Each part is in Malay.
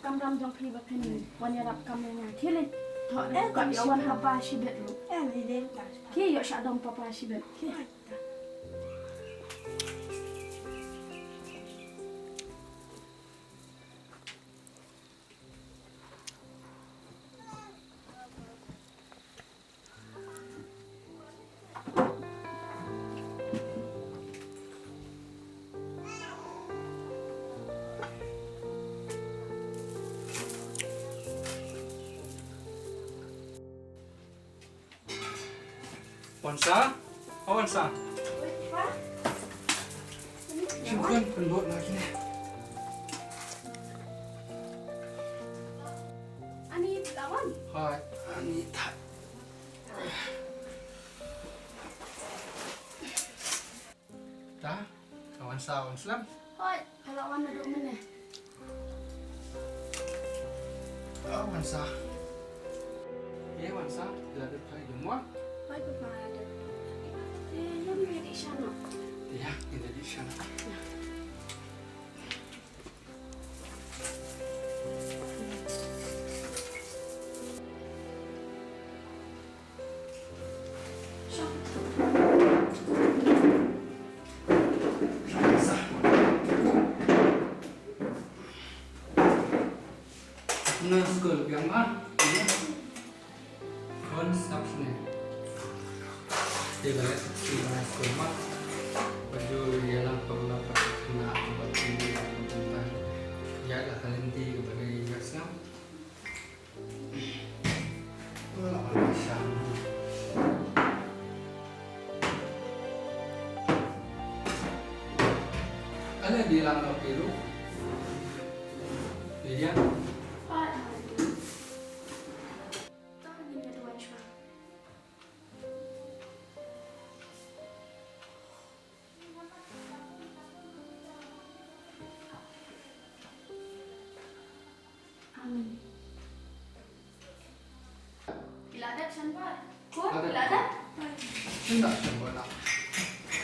cầm ram trong khi bác hìnhวันนี้รับกำยังไงที่เลยถอดก่อนวันปาปาชิเบ็ดลูกที่อยู่ชาดมปาปาชิเบ็ดที่ Wansa? Oh, Wansa. Syukran penduk lagi ni. Ani lawan. Hai, ani tak. Dah, kawan sa, Wansa. Hai, lawan duduk mana? Oh, Wansa. Ya, Wansa, dah ada pai semua. Hai, papa ada. Yang di sana. Ya, kita di sana. Nah, sekolah yang mana? Kon sini. Dia balik di mana sekolah? Baju dia lampau lampau kena buat ini tentang ya dah talenti kepada Yasam. Kalau Yasam. Ada di lampau biru. Dia. Iladat sampai. Kau iladat? Tidak sampai nak.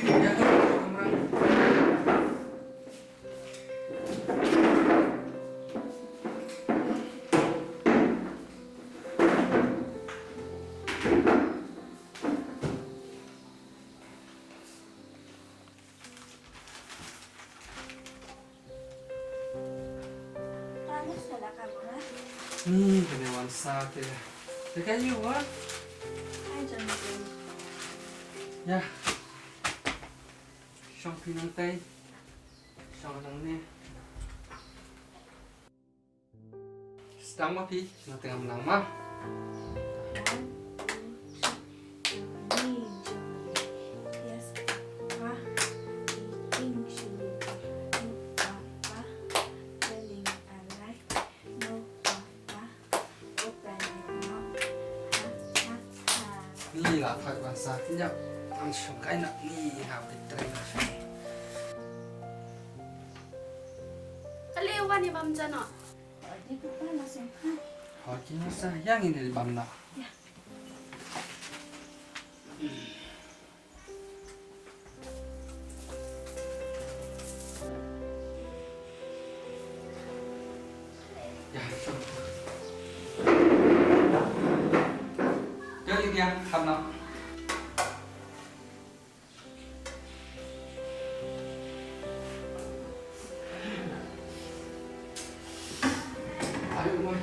Ya kan, kamera. Kena Wansa tu. Dekat you ah. Ya. Syong pinang tay. Syong nang ni. Sedang mah pi, nak tengah menang mah. Ni lah Pak Wansa. Sekejap. Langsung kain nak ni habis try langsung. Lewan ya bam jana. Di papa langsung. Hoki Wansa yang ini di bamna. Ya. Ya. Jadi dia hamna. Ayo, Moy.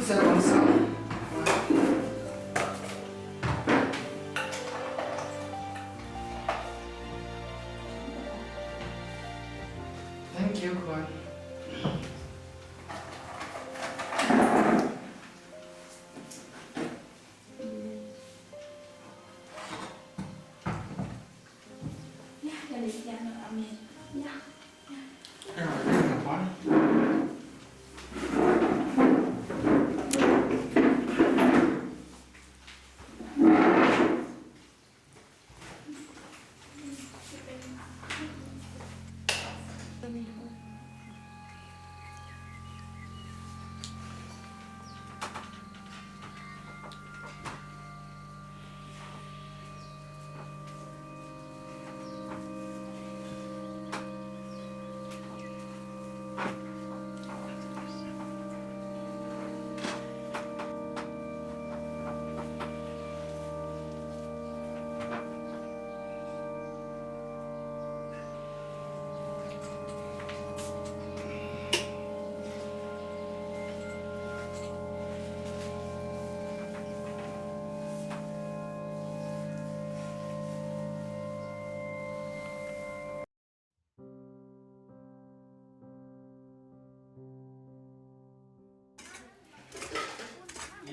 Saya Wansa. Thank you, Kwan. Ya, dari jangan amin. Ya. Ya, thank Kwan.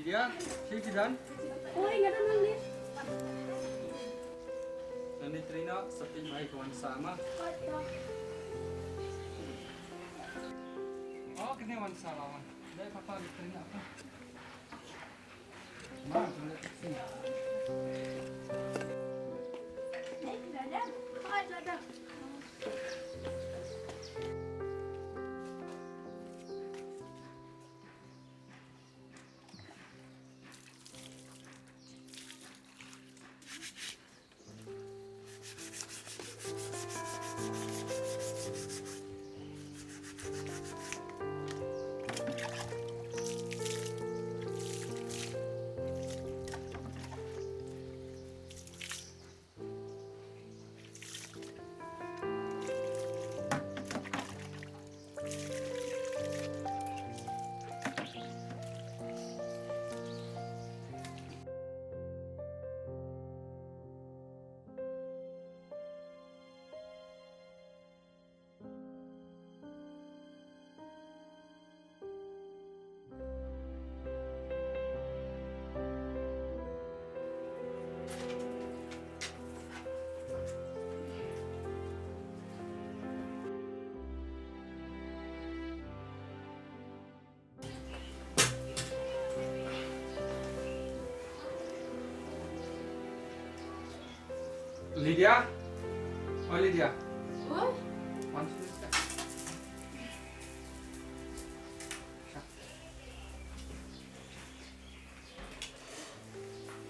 Lydia, sige dan. Uy, nga naman din. Nani Trina, sa team ay kawan sama. Oh, kini wan sama man. Dai papa Trina apa? Ma, tulis sini. Lydia? Oh Lydia, Uy, wan tulis ka.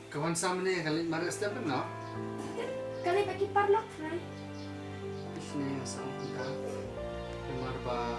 Kawan sama ni kali maras dapat no? kali pakai parlok, right? Isne sa kita. Marba